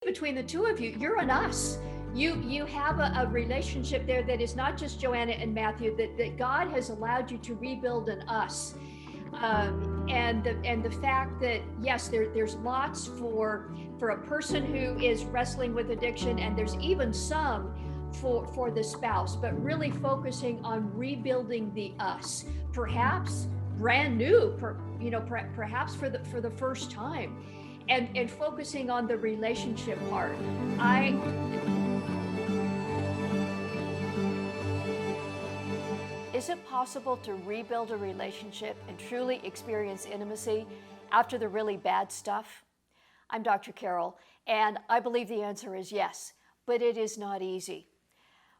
between the two of you, you're an us. You have a relationship there that is not just Joanna and Matthew, that God has allowed you to rebuild an us. And the fact that yes, there's lots for a person who is wrestling with addiction, and there's even some for the spouse, but really focusing on rebuilding the us, perhaps brand new, perhaps for the first time, and focusing on the relationship part. I Is it possible to rebuild a relationship and truly experience intimacy after the really bad stuff? I'm Dr. Carol, and I believe the answer is yes, but it is not easy.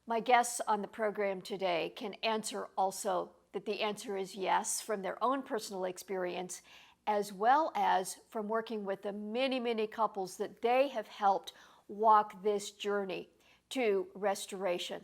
My guests on the program today can answer also that the answer is yes from their own personal experience, as well as from working with the many, many couples that they have helped walk this journey to restoration.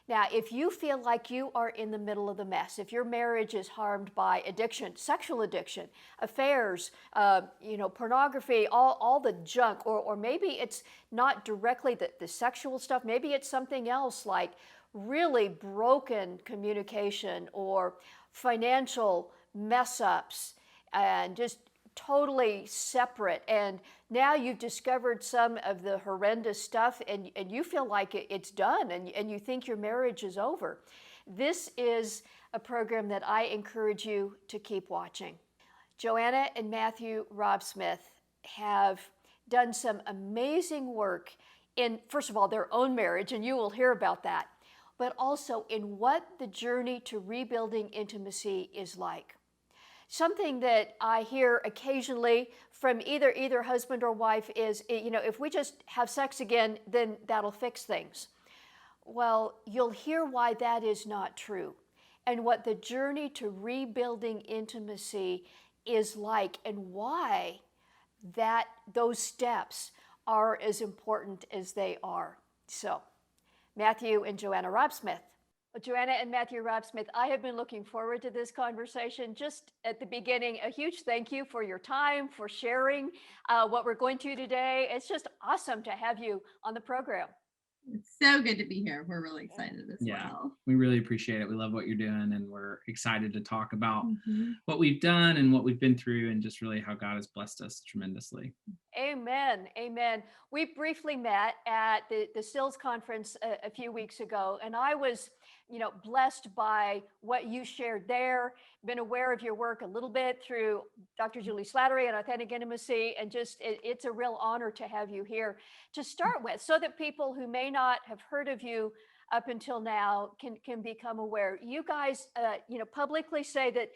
Now, if you feel like you are in the middle of the mess, if your marriage is harmed by addiction, sexual addiction, affairs, pornography, all the junk, or maybe it's not directly the sexual stuff, maybe it's something else like really broken communication or financial mess ups and just totally separate, and now you've discovered some of the horrendous stuff, and you feel like it's done, and you think your marriage is over. This is a program that I encourage you to keep watching. Joanna and Matthew Raabsmith have done some amazing work in, first of all, their own marriage, and you will hear about that, but also in what the journey to rebuilding intimacy is like. Something that I hear occasionally from either husband or wife is, if we just have sex again, then that'll fix things. Well, you'll hear why that is not true, and what the journey to rebuilding intimacy is like, and why those steps are as important as they are. So, Matthew and Joanna Raabsmith. Well, Joanna and Matthew Raabsmith, I have been looking forward to this conversation. Just at the beginning, a huge thank you for your time, for sharing what we're going through today. It's just awesome to have you on the program. It's so good to be here. We're really excited as well. We really appreciate it. We love what you're doing, and we're excited to talk about what we've done and what we've been through, and just really how God has blessed us tremendously. Amen. Amen. We briefly met at the SILS conference a few weeks ago, and I was, blessed by what you shared there. Been aware of your work a little bit through Dr. Julie Slattery and Authentic Intimacy, and just it's a real honor to have you here to start with, so that people who may not have heard of you up until now can become aware. You guys, publicly say that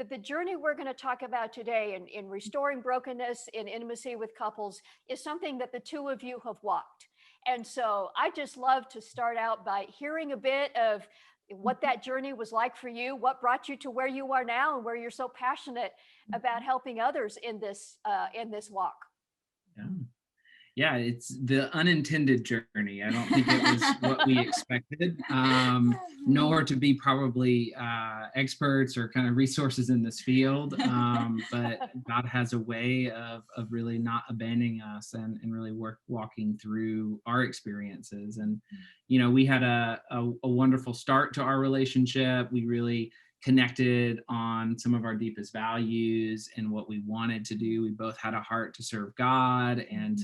the journey we're going to talk about today in restoring brokenness in intimacy with couples is something that the two of you have walked. And so I just love to start out by hearing a bit of what that journey was like for you, what brought you to where you are now, and where you're so passionate about helping others in this walk. Yeah, it's the unintended journey. I don't think it was what we expected, nor to be probably experts or kind of resources in this field. But God has a way of really not abandoning us and really walking through our experiences. And, we had a wonderful start to our relationship. We really connected on some of our deepest values and what we wanted to do. We both had a heart to serve God and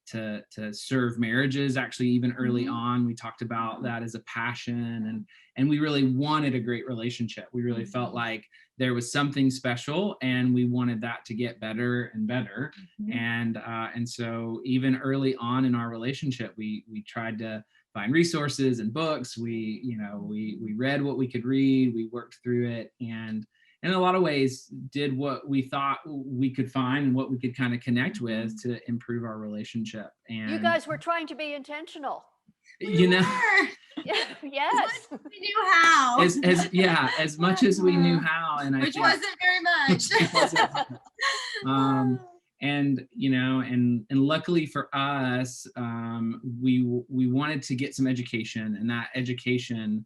to serve marriages. Actually, even early on, we talked about that as a passion, and we really wanted a great relationship. We really felt like there was something special, and we wanted that to get better and better. And so even early on in our relationship, we tried to find resources and books. We read what we could read. We worked through it, and in a lot of ways did what we thought we could find and what we could kind of connect with to improve our relationship. And you guys were trying to be intentional. Yes. We knew how. As much as we knew how, and which wasn't very much. And luckily for us, we wanted to get some education, and that education,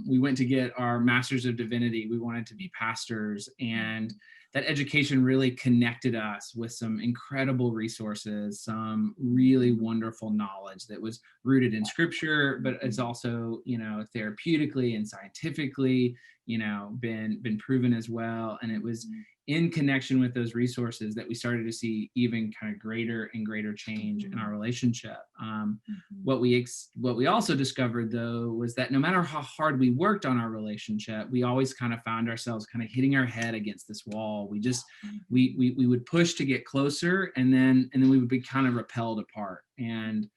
we went to get our Masters of Divinity. We wanted to be pastors, and that education really connected us with some incredible resources, some really wonderful knowledge that was rooted in scripture, but it's also, therapeutically and scientifically, been proven as well. And it was in connection with those resources that we started to see even kind of greater and greater change in our relationship. What we also discovered, though, was that no matter how hard we worked on our relationship, we always kind of found ourselves kind of hitting our head against this wall. We would push to get closer, and then we would be kind of repelled apart. And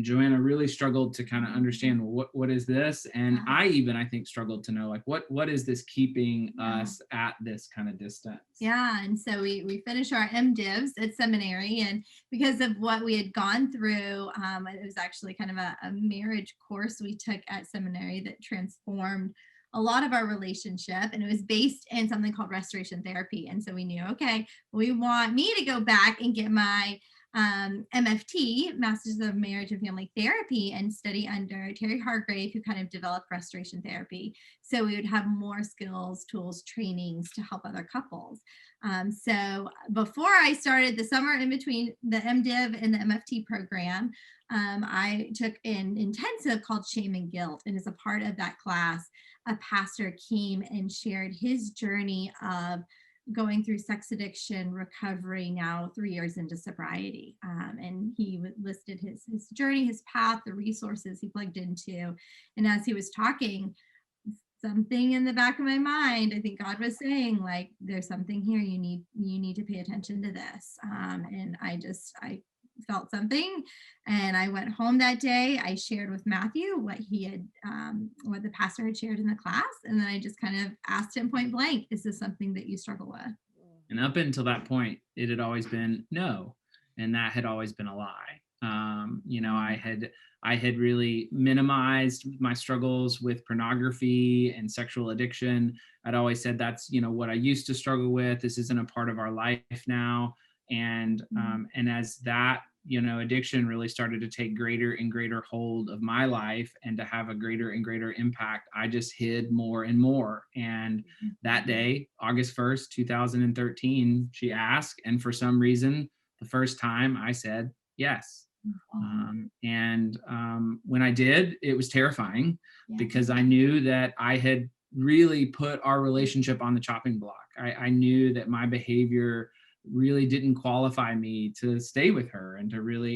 Joanna really struggled to kind of understand, well, what is this? And I think struggled to know, like, what is this keeping us at this kind of distance? Yeah. And so we finished our MDivs at seminary, and because of what we had gone through, it was actually kind of a marriage course we took at seminary that transformed a lot of our relationship, and it was based in something called restoration therapy. And so we knew, okay, we want me to go back and get my MFT, Masters of Marriage and Family Therapy, and study under Terry Hargrave, who kind of developed restoration therapy. So we would have more skills, tools, trainings to help other couples. So before I started the summer in between the MDiv and the MFT program, I took an intensive called Shame and Guilt. And as a part of that class, a pastor came and shared his journey of going through sex addiction, recovery, now 3 years into sobriety. And he listed his journey, his path, the resources he plugged into. And as he was talking, something in the back of my mind, I think God was saying, like, there's something here, you need to pay attention to this. And I felt something, and I went home that day. I shared with Matthew what the pastor had shared in the class, and then I just kind of asked him point blank, is this something that you struggle with? And up until that point, it had always been no, and that had always been a lie. I had really minimized my struggles with pornography and sexual addiction. I'd always said that's what I used to struggle with. This isn't a part of our life now. And as that addiction really started to take greater and greater hold of my life and to have a greater and greater impact, I just hid more and more. And that day, August 1st, 2013, she asked, and for some reason, the first time I said yes. When I did, it was terrifying because I knew that I had really put our relationship on the chopping block. I knew that my behavior really didn't qualify me to stay with her, and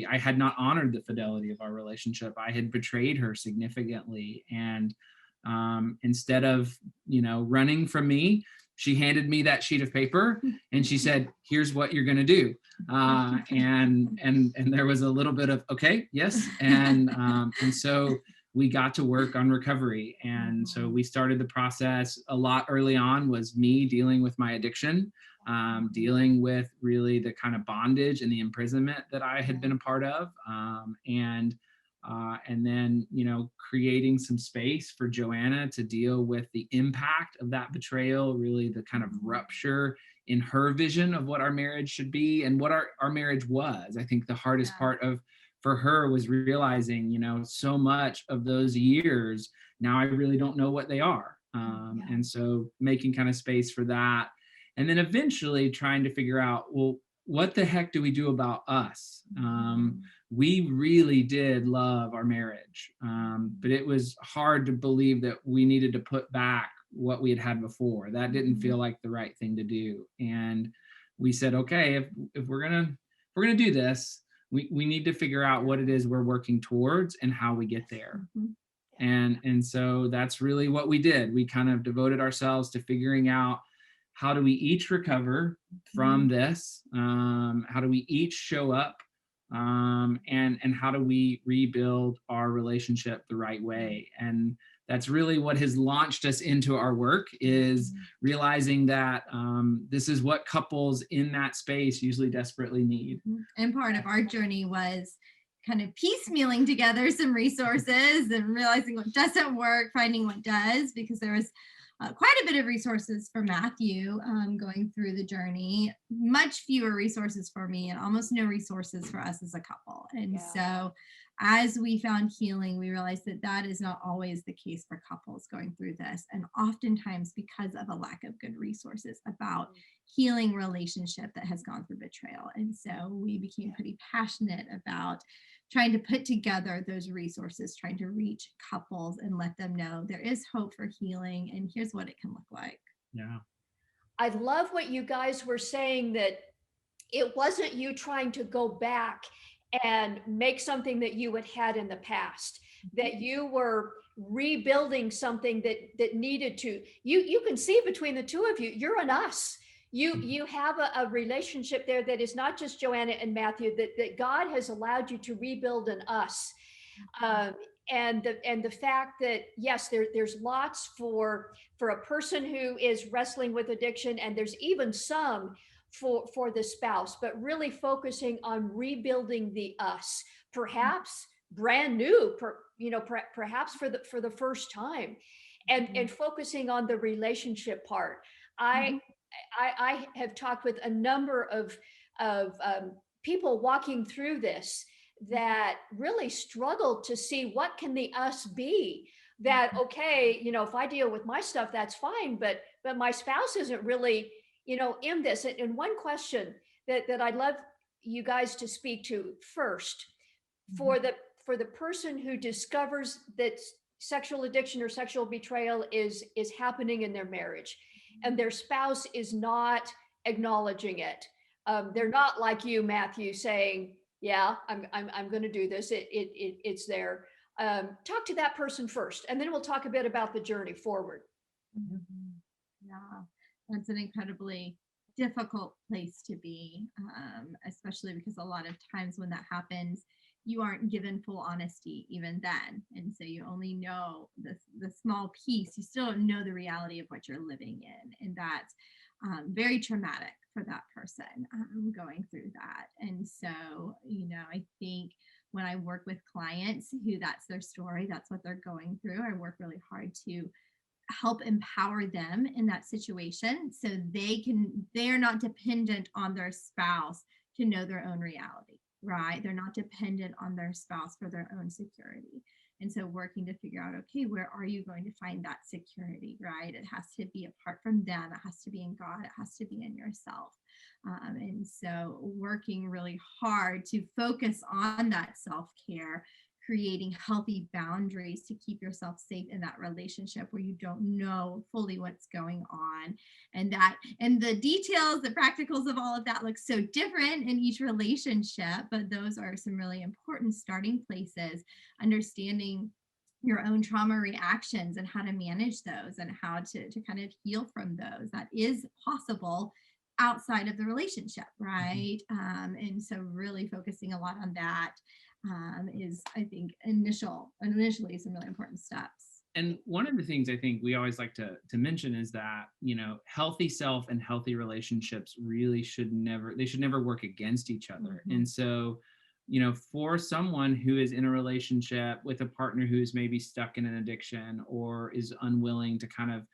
I had not honored the fidelity of our relationship. I had betrayed her significantly. And instead of, running from me, she handed me that sheet of paper and she said, here's what you're going to do. And there was a little bit of, okay, yes. And so we got to work on recovery. And so we started the process. A lot early on was me dealing with my addiction, dealing with really the kind of bondage and the imprisonment that I had been a part of. And then, creating some space for Joanna to deal with the impact of that betrayal, really the kind of rupture in her vision of what our marriage should be and what our marriage was. I think the hardest part for her was realizing, so much of those years, now I really don't know what they are. And so making kind of space for that. And then eventually trying to figure out, well, what the heck do we do about us? We really did love our marriage, but it was hard to believe that we needed to put back what we had had before. That didn't feel like the right thing to do. And we said, okay, if we're gonna do this, we need to figure out what it is we're working towards and how we get there. And so that's really what we did. We kind of devoted ourselves to figuring out, how do we each recover from this? How do we each show up? And how do we rebuild our relationship the right way? And that's really what has launched us into our work, is realizing that this is what couples in that space usually desperately need. And part of our journey was kind of piecemealing together some resources and realizing what doesn't work, finding what does, because there was quite a bit of resources for Matthew going through the journey, much fewer resources for me, and almost no resources for us as a couple. And so as we found healing, we realized that that is not always the case for couples going through this. And oftentimes because of a lack of good resources about healing relationship that has gone through betrayal. And so we became pretty passionate about trying to put together those resources, trying to reach couples and let them know there is hope for healing and here's what it can look like. Yeah. I love what you guys were saying, that it wasn't you trying to go back and make something that you had had in the past, that you were rebuilding something that needed to, you can see between the two of you, you're an us. You have a relationship there that is not just Joanna and Matthew, that God has allowed you to rebuild an us. And the fact that yes, there's lots for a person who is wrestling with addiction, and there's even some for the spouse, but really focusing on rebuilding the us, perhaps brand new, perhaps for the first time, and focusing on the relationship part. I have talked with a number of people walking through this that really struggled to see what can the us be. That okay, if I deal with my stuff, that's fine, but my spouse isn't really in this. And one question that I'd love you guys to speak to first, for the person who discovers that sexual addiction or sexual betrayal is happening in their marriage, and their spouse is not acknowledging it. They're not like you, Matthew, saying, "Yeah, I'm going to do this. It's there." Talk to that person first, and then we'll talk a bit about the journey forward. Yeah, that's an incredibly difficult place to be, especially because a lot of times when that happens, you aren't given full honesty even then. And so you only know the small piece. You still don't know the reality of what you're living in. And that's very traumatic for that person going through that. And so, I think when I work with clients who that's their story, that's what they're going through, I work really hard to help empower them in that situation so they're not dependent on their spouse to know their own reality, right? They're not dependent on their spouse for their own security. And so working to figure out, okay, where are you going to find that security, right? It has to be apart from them. It has to be in God. It has to be in yourself. And so working really hard to focus on that self-care, creating healthy boundaries to keep yourself safe in that relationship where you don't know fully what's going on, and the details, the practicals of all of that look so different in each relationship, but those are some really important starting places. Understanding your own trauma reactions and how to manage those and how to kind of heal from those, that is possible outside of the relationship, right? And so really focusing a lot on that is, I think, initially some really important steps. And one of the things I think we always like to mention is that, healthy self and healthy relationships really should never work against each other. And so, for someone who is in a relationship with a partner who's maybe stuck in an addiction or is unwilling to kind of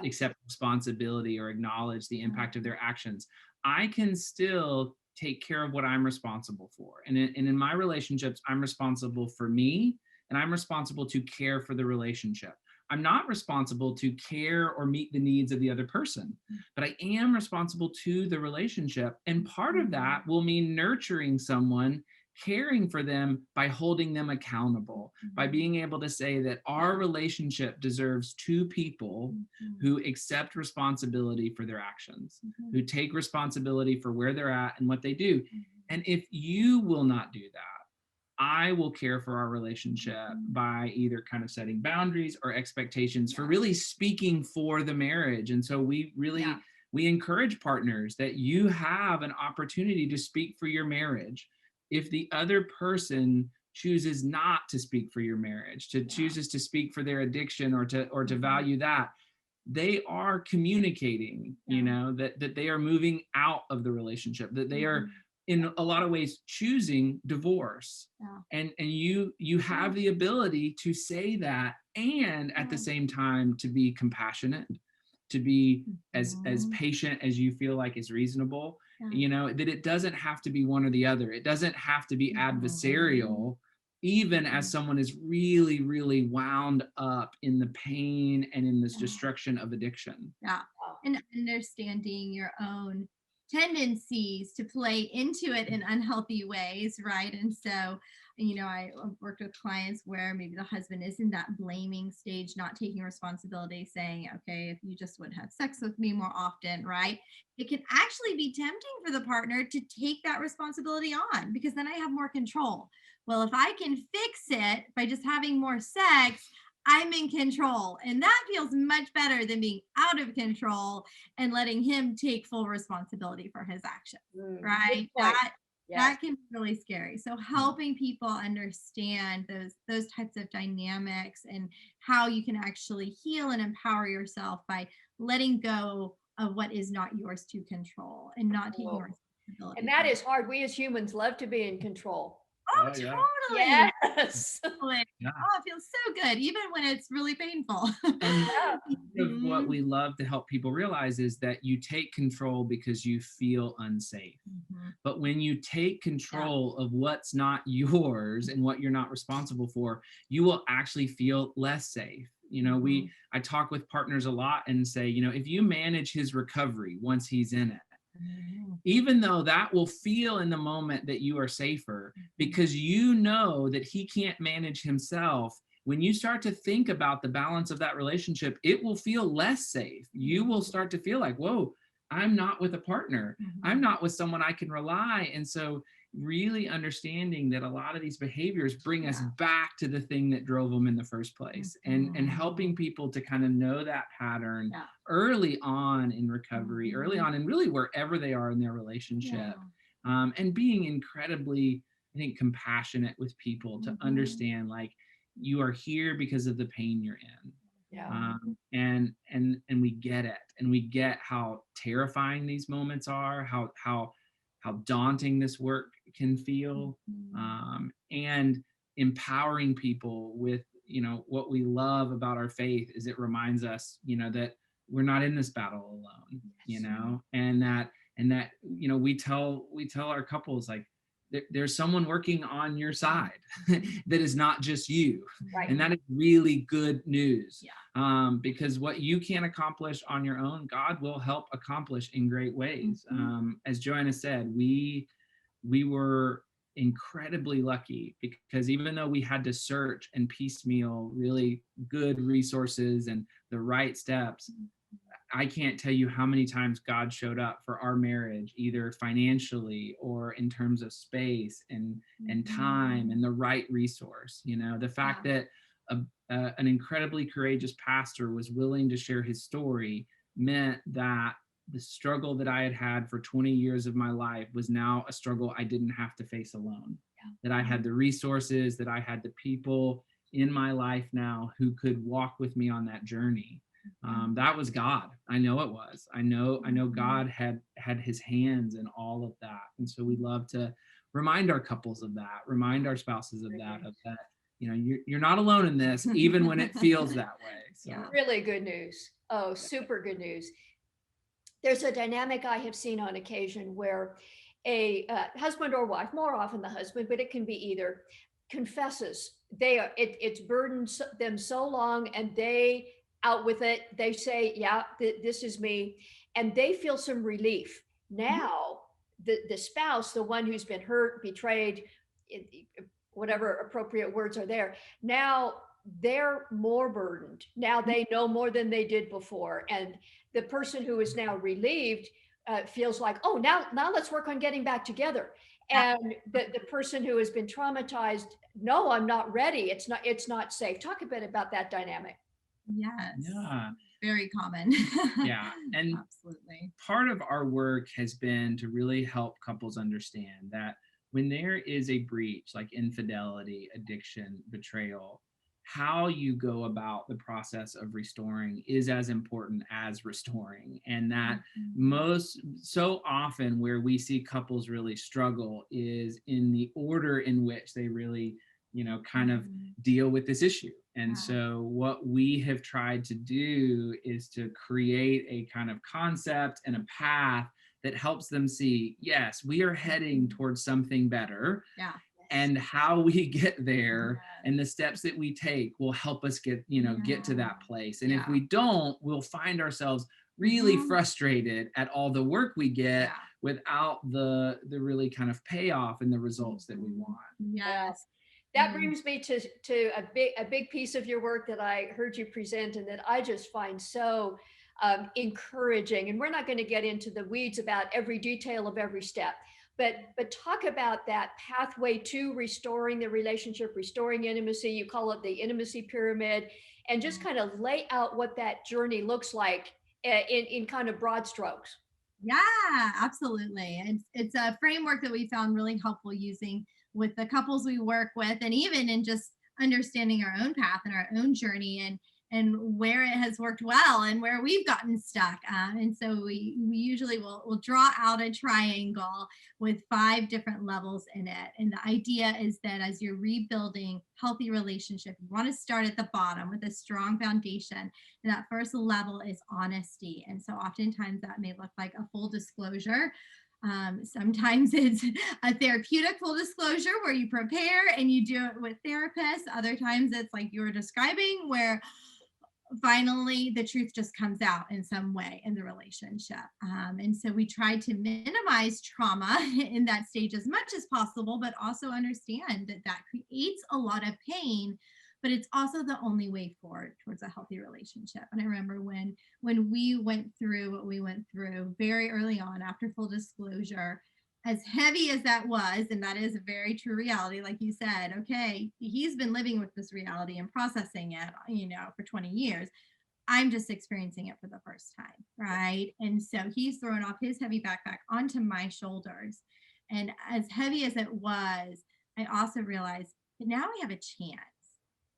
accept responsibility or acknowledge the impact of their actions, I can still take care of what I'm responsible for. And in my relationships, I'm responsible for me, and I'm responsible to care for the relationship. I'm not responsible to care or meet the needs of the other person, but I am responsible to the relationship. And part of that will mean nurturing someone, caring for them by holding them accountable, by being able to say that our relationship deserves two people who accept responsibility for their actions, who take responsibility for where they're at and what they do. And if you will not do that, I will care for our relationship by either kind of setting boundaries or expectations for really speaking for the marriage. And so we encourage partners that you have an opportunity to speak for your marriage. If the other person chooses not to speak for your marriage, chooses to speak for their addiction or to value that, they are communicating, that they are moving out of the relationship, that they are in a lot of ways choosing divorce. Yeah. And you have the ability to say that, and at the same time to be compassionate, to be as patient as you feel like is reasonable. Yeah. That it doesn't have to be one or the other. It doesn't have to be adversarial, even as someone is really, really wound up in the pain and in this destruction of addiction. Yeah. And understanding your own tendencies to play into it in unhealthy ways, right? And so, I worked with clients where maybe the husband is in that blaming stage, not taking responsibility, saying, okay, if you just would have sex with me more often, right? It can actually be tempting for the partner to take that responsibility on, because then I have more control. Well, if I can fix it by just having more sex, I'm in control. And that feels much better than being out of control and letting him take full responsibility for his actions, right? Good point. That can be really scary. So helping people understand those types of dynamics and how you can actually heal and empower yourself by letting go of what is not yours to control and not taking responsibility. And that is hard. We as humans love to be in control. Oh, Oh, yeah. totally. Yes. Totally. Yeah. Oh, it feels so good, even when it's really painful. And what we love to help people realize is that you take control because you feel unsafe. But when you take control of what's not yours and what you're not responsible for, you will actually feel less safe. I talk with partners a lot and say, if you manage his recovery once he's in it, even though that will feel in the moment that you are safer, because you know that he can't manage himself, when you start to think about the balance of that relationship, it will feel less safe. You will start to feel like, whoa, I'm not with a partner. I'm not with someone I can rely. And so really understanding that a lot of these behaviors bring us back to the thing that drove them in the first place, and helping people to kind of know that pattern early on in recovery, early on, and really wherever they are in their relationship, and being incredibly, I think, compassionate with people to understand, like, you are here because of the pain you're in. And we get it, and we get how terrifying these moments are, how daunting this work can feel, and empowering people with, what we love about our faith is it reminds us, that we're not in this battle alone, and that we tell our couples, like, there's someone working on your side that is not just you. Right. And that is really good news. Because what you can't accomplish on your own, God will help accomplish in great ways. As Joanna said, we were incredibly lucky, because even though we had to search and piecemeal really good resources and the right steps, I can't tell you how many times God showed up for our marriage, either financially or in terms of space and time and the right resource. The fact that an incredibly courageous pastor was willing to share his story meant that the struggle that I had had for 20 years of my life was now a struggle I didn't have to face alone. That I had the resources, that I had the people in my life now who could walk with me on that journey. That was God. I know it was. I know God had his hands in all of that. And so we love to remind our couples of that, remind our spouses of that, you're not alone in this, even when it feels that way. So Really good news. Oh, super good news. There's a dynamic I have seen on occasion where a husband or wife, more often the husband, but it can be either, confesses it's burdened them so long, and they out with it. They say, yeah, this is me. And they feel some relief. Now, the spouse, the one who's been hurt, betrayed, whatever appropriate words are there, now they're more burdened. Now they know more than they did before. And the person who is now relieved feels like, oh, now let's work on getting back together. And the person who has been traumatized, no, I'm not ready. It's not safe. Talk a bit about that dynamic. Yes. Yeah. Very common. Yeah. And absolutely. Part of our work has been to really help couples understand that when there is a breach like infidelity, addiction, betrayal, how you go about the process of restoring is as important as restoring. And that so often where we see couples really struggle is in the order in which they really, kind of deal with this issue. And so what we have tried to do is to create a kind of concept and a path that helps them see, yes, we are heading towards something better. Yeah. And how we get there and the steps that we take will help us get to that place. And if we don't, we'll find ourselves really frustrated at all the work we get without the really kind of payoff and the results that we want. Yes. That brings me to a big piece of your work that I heard you present and that I just find so encouraging. And we're not going to get into the weeds about every detail of every step, but talk about that pathway to restoring the relationship, restoring intimacy. You call it the intimacy pyramid, and just kind of lay out what that journey looks like in kind of broad strokes. Yeah, absolutely. It's a framework that we found really helpful using with the couples we work with, and even in just understanding our own path and our own journey, and where it has worked well and where we've gotten stuck. And so we usually will draw out a triangle with 5 different levels in it. And the idea is that as you're rebuilding healthy relationship, you want to start at the bottom with a strong foundation. And that first level is honesty. And so oftentimes that may look like a full disclosure. Sometimes it's a therapeutic full disclosure where you prepare and you do it with therapists. Other times it's like you were describing, where finally the truth just comes out in some way in the relationship. And so we try to minimize trauma in that stage as much as possible, but also understand that that creates a lot of pain, but it's also the only way forward towards a healthy relationship. And I remember when we went through what we went through very early on after full disclosure, as heavy as that was, and that is a very true reality, like you said, okay, he's been living with this reality and processing it, for 20 years. I'm just experiencing it for the first time, right? And so he's throwing off his heavy backpack onto my shoulders. And as heavy as it was, I also realized that now we have a chance.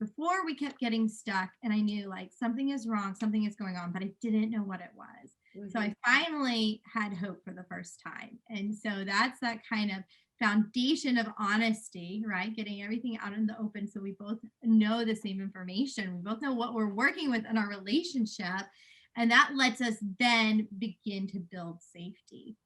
Before we kept getting stuck, and I knew like something is wrong, something is going on, but I didn't know what it was. So I finally had hope for the first time. And so that's that kind of foundation of honesty, right? Getting everything out in the open so we both know the same information. We both know what we're working with in our relationship. And that lets us then begin to build safety.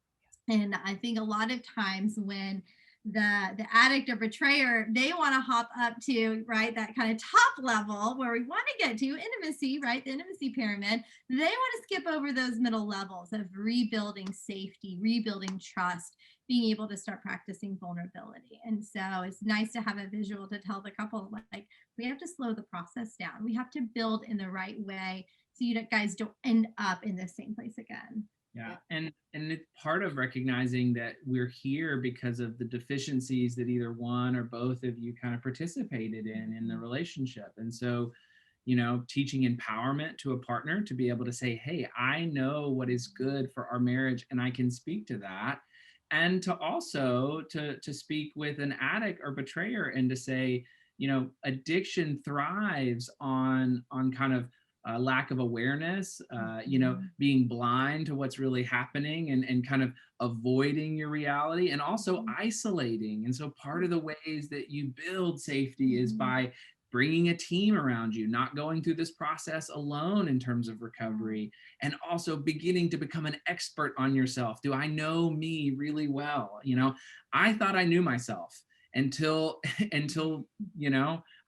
And I think a lot of times when the addict or betrayer, they want to hop up to, right, that kind of top level where we want to get to intimacy, right, the intimacy pyramid. They want to skip over those middle levels of rebuilding safety, rebuilding trust, being able to start practicing vulnerability. And so it's nice to have a visual to tell the couple, like, we have to slow the process down. We have to build in the right way so you guys don't end up in the same place again. Yeah. And it's part of recognizing that we're here because of the deficiencies that either one or both of you kind of participated in the relationship. And so, teaching empowerment to a partner to be able to say, hey, I know what is good for our marriage and I can speak to that. And to also to speak with an addict or betrayer and to say, addiction thrives on kind of lack of awareness, being blind to what's really happening and kind of avoiding your reality and also isolating. And so part of the ways that you build safety is by bringing a team around you, not going through this process alone in terms of recovery, and also beginning to become an expert on yourself. Do I know me really well? I thought I knew myself until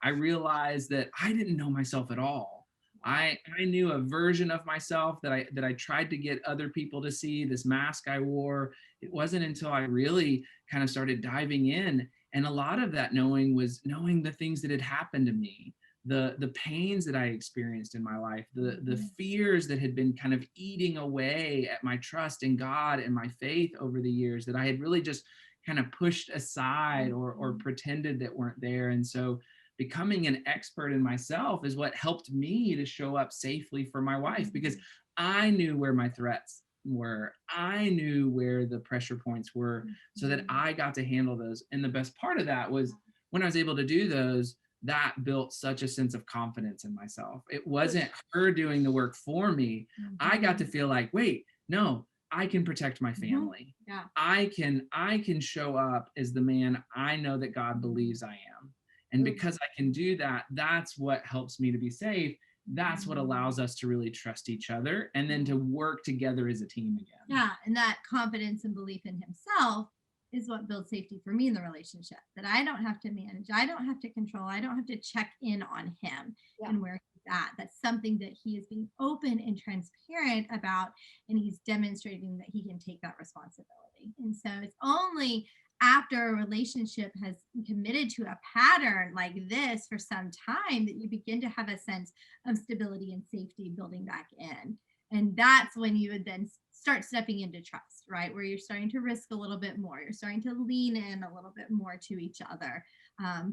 I realized that I didn't know myself at all. I knew a version of myself that I tried to get other people to see, this mask I wore. It wasn't until I really kind of started diving in. And a lot of that knowing was knowing the things that had happened to me, the pains that I experienced in my life, the fears that had been kind of eating away at my trust in God and my faith over the years that I had really just kind of pushed aside or pretended that weren't there. And so becoming an expert in myself is what helped me to show up safely for my wife, because I knew where my threats were. I knew where the pressure points were so that I got to handle those. And the best part of that was when I was able to do those, that built such a sense of confidence in myself. It wasn't her doing the work for me. I got to feel like, wait, no, I can protect my family. Yeah. I can show up as the man I know that God believes I am. And because I can do that, that's what helps me to be safe. That's what allows us to really trust each other and then to work together as a team again. Yeah. And that confidence and belief in himself is what builds safety for me in the relationship, that I don't have to manage, I don't have to control, I don't have to check in on him Yeah. and where he's at. That's something that he is being open and transparent about, and he's demonstrating that he can take that responsibility. And so it's only after a relationship has committed to a pattern like this for some time that you begin to have a sense of stability and safety building back in. And that's when you would then start stepping into trust, right? Where you're starting to risk a little bit more. You're starting to lean in a little bit more to each other.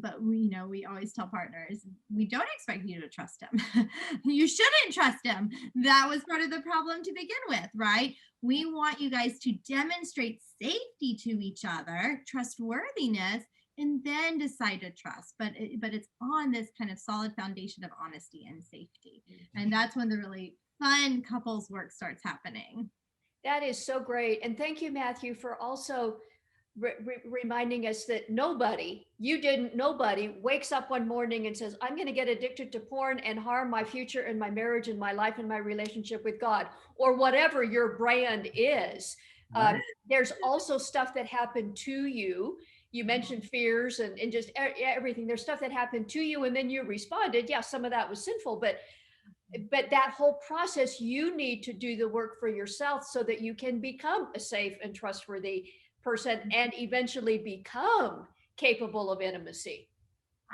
But we always tell partners, we don't expect you to trust him. You shouldn't trust him. That was part of the problem to begin with, right? We want you guys to demonstrate safety to each other, trustworthiness, and then decide to trust. But it's on this kind of solid foundation of honesty and safety. And that's when the really fun couples work starts happening. That is so great. And thank you, Matthew, for also reminding us that nobody wakes up one morning and says, I'm going to get addicted to porn and harm my future and my marriage and my life and my relationship with God, or whatever your brand is. Right. There's also stuff that happened to you. You mentioned fears and just everything. There's stuff that happened to you and then you responded. Yeah, some of that was sinful, but that whole process, you need to do the work for yourself so that you can become a safe and trustworthy person and eventually become capable of intimacy.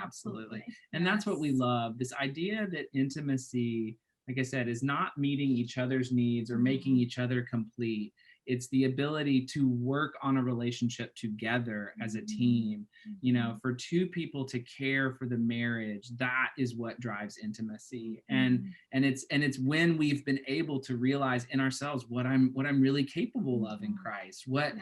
Absolutely. And that's what we love. This idea that intimacy, like I said, is not meeting each other's needs or making each other complete. It's the ability to work on a relationship together as a team. You know, for two people to care for the marriage, that is what drives intimacy. And it's when we've been able to realize in ourselves what I'm really capable of in Christ, what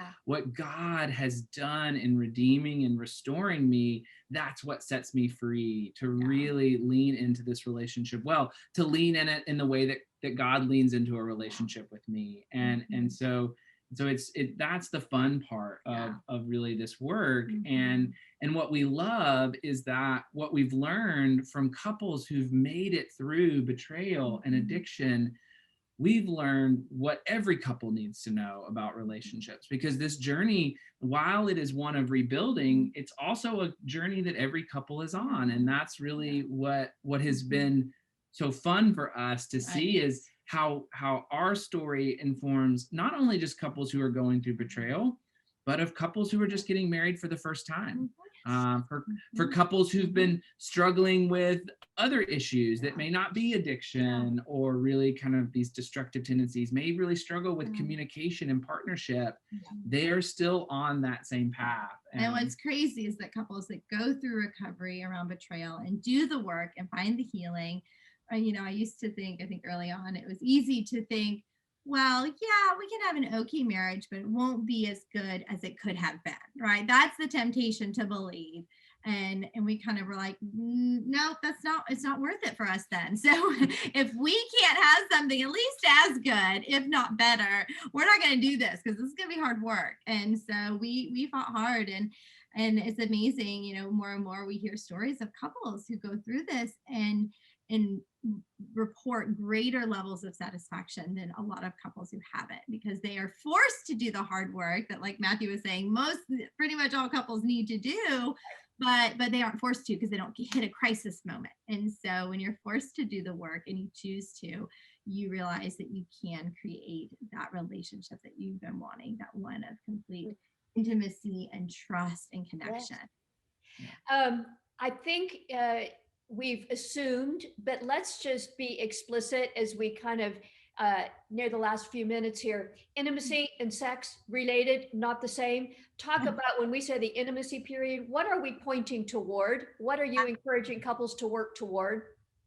God has done in redeeming and restoring me. That's what sets me free to really lean into this relationship well, to lean in it in the way that God leans into a relationship with me. And so that's the fun part of really this work. And what we love is that what we've learned from couples who've made it through betrayal and addiction, we've learned what every couple needs to know about relationships, because this journey, while it is one of rebuilding, it's also a journey that every couple is on. And that's really what has been so fun for us to see, is how our story informs not only just couples who are going through betrayal, but of couples who are just getting married for the first time. For couples who've been struggling with other issues that may not be addiction or really kind of these destructive tendencies, may really struggle with communication and partnership. They're still on that same path. And what's crazy is that couples that go through recovery around betrayal and do the work and find the healing, I used to think, I think early on, it was easy to think, well, yeah, we can have an okay marriage, but it won't be as good as it could have been, right? That's the temptation to believe. And we kind of were like, no, it's not worth it for us then. So if we can't have something at least as good, if not better, we're not going to do this, because this is going to be hard work. And so we fought hard, and it's amazing, more and more we hear stories of couples who go through this and report greater levels of satisfaction than a lot of couples who haven't, because they are forced to do the hard work that, like Matthew was saying, pretty much all couples need to do, but they aren't forced to because they don't hit a crisis moment. And so when you're forced to do the work and you choose to, you realize that you can create that relationship that you've been wanting, that one of complete intimacy and trust and connection. I think we've assumed, but let's just be explicit as we kind of near the last few minutes here. Intimacy and sex related, not the same. Talk about, when we say the intimacy period, what are we pointing toward? What are you encouraging couples to work toward?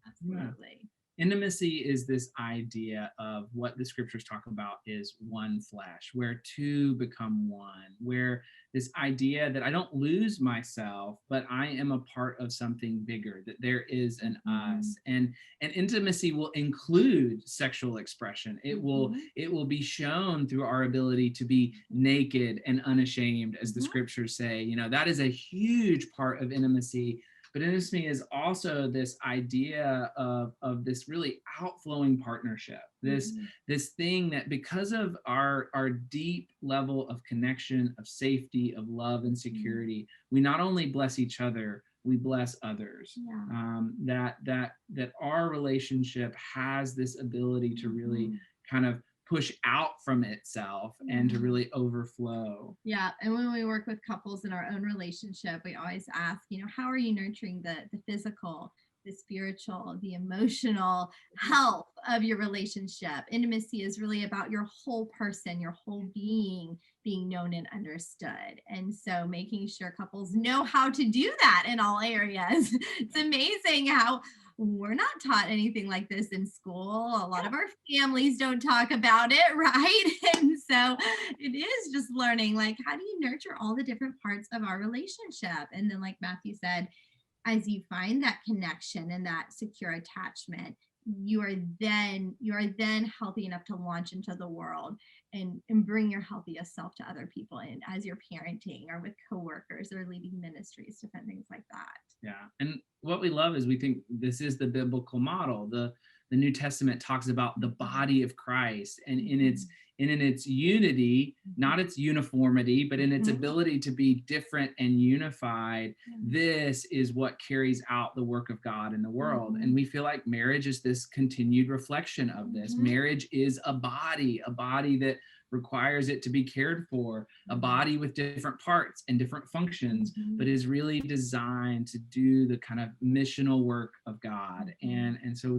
Absolutely. Intimacy is this idea of what the scriptures talk about is one flesh, where two become one, where this idea that I don't lose myself, but I am a part of something bigger, that there is an us. And intimacy will include sexual expression. It will be shown through our ability to be naked and unashamed, as the scriptures say. That is a huge part of intimacy. But intimacy is also this idea of this really outflowing partnership, this thing that, because of our deep level of connection, of safety, of love and security, we not only bless each other, we bless others. That our relationship has this ability to really kind of push out from itself and to really overflow. Yeah. And when we work with couples in our own relationship, we always ask, how are you nurturing the physical, the spiritual, the emotional health of your relationship? Intimacy is really about your whole person, your whole being known and understood. And so making sure couples know how to do that in all areas. It's amazing how we're not taught anything like this in school. A lot of our families don't talk about it, right? And so it is just learning, like, how do you nurture all the different parts of our relationship? And then, like Matthew said, as you find that connection and that secure attachment, you are then healthy enough to launch into the world and bring your healthiest self to other people, and as you're parenting or with coworkers or leading ministries, different things like that. Yeah. And what we love is we think this is the biblical model. The New Testament talks about the body of Christ, and in its unity, not its uniformity, but in its ability to be different and unified. This is what carries out the work of God in the world. And we feel like marriage is this continued reflection of this. Marriage is a body that requires it to be cared for, a body with different parts and different functions, but is really designed to do the kind of missional work of God. And so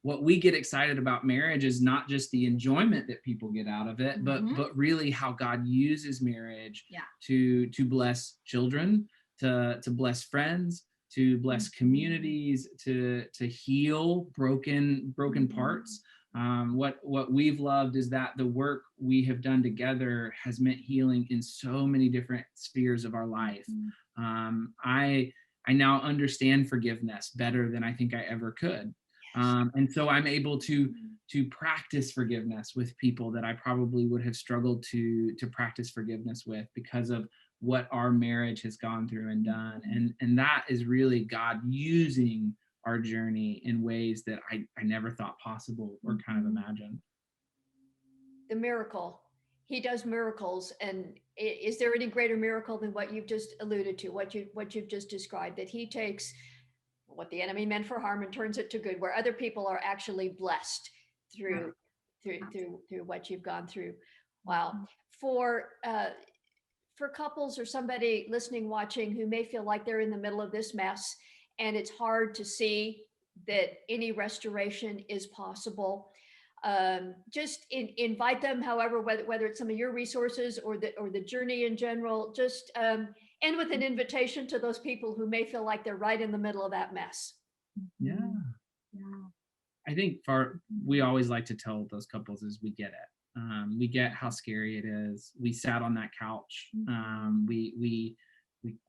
what we get excited about marriage is not just the enjoyment that people get out of it, but really how God uses marriage to bless children, to bless friends, to bless communities, to heal broken parts. What we've loved is that the work we have done together has meant healing in so many different spheres of our life. I now understand forgiveness better than I think I ever could. And so I'm able to practice forgiveness with people that I probably would have struggled to practice forgiveness with, because of what our marriage has gone through and done. And that is really God using our journey in ways that I never thought possible or kind of imagined. The miracle. He does miracles. And is there any greater miracle than what you've just alluded to, what you've just described, that he takes what the enemy meant for harm and turns it to good, where other people are actually blessed through what you've gone through. Wow. For couples or somebody listening, watching, who may feel like they're in the middle of this mess, and it's hard to see that any restoration is possible, just invite them, however, whether it's some of your resources or the journey in general, just end with an invitation to those people who may feel like they're right in the middle of that mess. Yeah. I think we always like to tell those couples is we get it. We get how scary it is. We sat on that couch.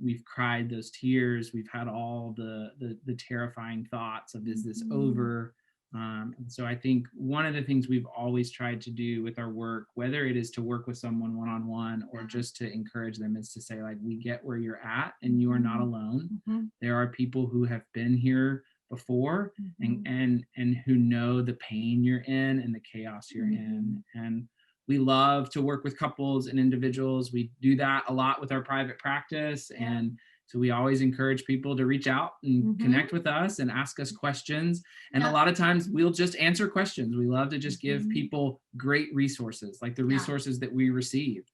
We've cried those tears. We've had all the terrifying thoughts of, is this over? And so I think one of the things we've always tried to do with our work, whether it is to work with someone one-on-one or just to encourage them, is to say, like, we get where you're at and you are not alone. There are people who have been here before and who know the pain you're in and the chaos you're in. And we love to work with couples and individuals. We do that a lot with our private practice. And so we always encourage people to reach out and connect with us and ask us questions. And a lot of times we'll just answer questions. We love to just give people great resources, like the resources that we received.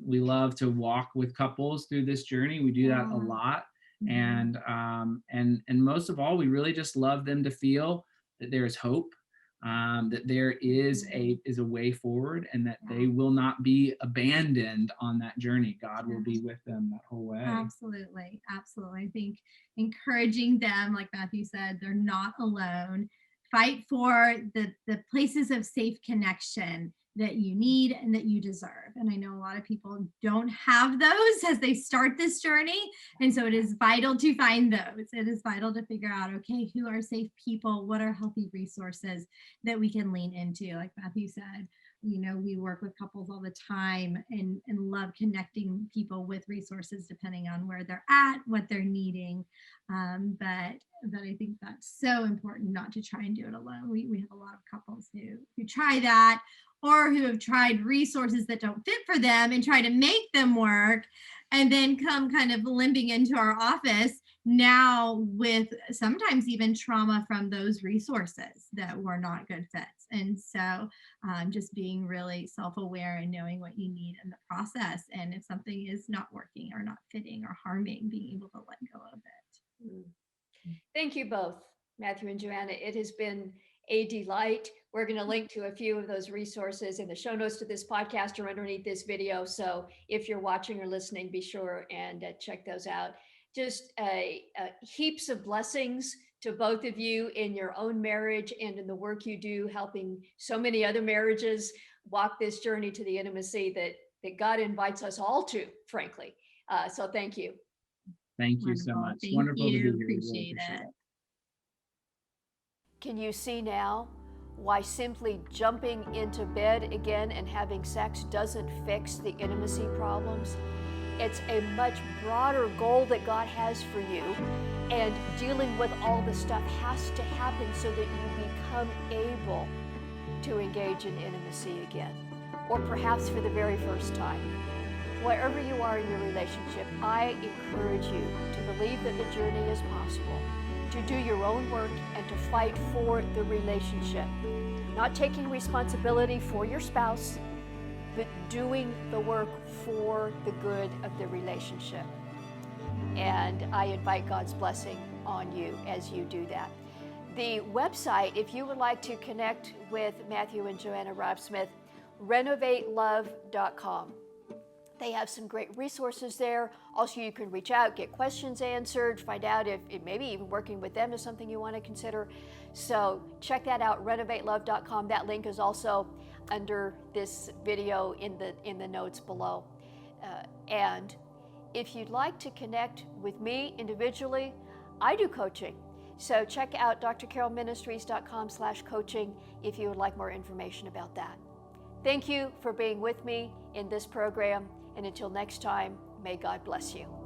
We love to walk with couples through this journey. We do that a lot. And most of all, we really just love them to feel that there is hope, that there is a way forward, and that they will not be abandoned on that journey. God will be with them that whole way. Absolutely. I think encouraging them, like Matthew said, they're not alone. Fight for the places of safe connection that you need and that you deserve. And I know a lot of people don't have those as they start this journey. And so it is vital to find those. It is vital to figure out, okay, who are safe people? What are healthy resources that we can lean into? Like Matthew said, we work with couples all the time and love connecting people with resources depending on where they're at, what they're needing. But I think that's so important not to try and do it alone. We have a lot of couples who try that, or who have tried resources that don't fit for them and try to make them work, and then come kind of limping into our office now with sometimes even trauma from those resources that were not good fits. And so just being really self-aware and knowing what you need in the process. And if something is not working or not fitting or harming, being able to let go of it. Thank you both, Matthew and Joanna. It has been a delight. We're going to link to a few of those resources in the show notes to this podcast or underneath this video. So if you're watching or listening, be sure and check those out. Just heaps of blessings to both of you in your own marriage and in the work you do, helping so many other marriages walk this journey to the intimacy that God invites us all to, frankly. So thank you. Thank you so much. Thank Wonderful you. to be here. Appreciate it. Can you see now why simply jumping into bed again and having sex doesn't fix the intimacy problems? It's a much broader goal that God has for you, and dealing with all the stuff has to happen so that you become able to engage in intimacy again, or perhaps for the very first time. Wherever you are in your relationship, I encourage you to believe that the journey is possible, to do your own work and to fight for the relationship. Not taking responsibility for your spouse, but doing the work for the good of the relationship. And I invite God's blessing on you as you do that. The website, if you would like to connect with Matthew and Joanna Raabsmith, renovatelove.com. They have some great resources there. Also, you can reach out, get questions answered, find out if maybe even working with them is something you want to consider. So check that out, renovatelove.com. That link is also under this video in the notes below. And if you'd like to connect with me individually, I do coaching. So check out drcarolministries.com/coaching if you would like more information about that. Thank you for being with me in this program. And until next time, may God bless you.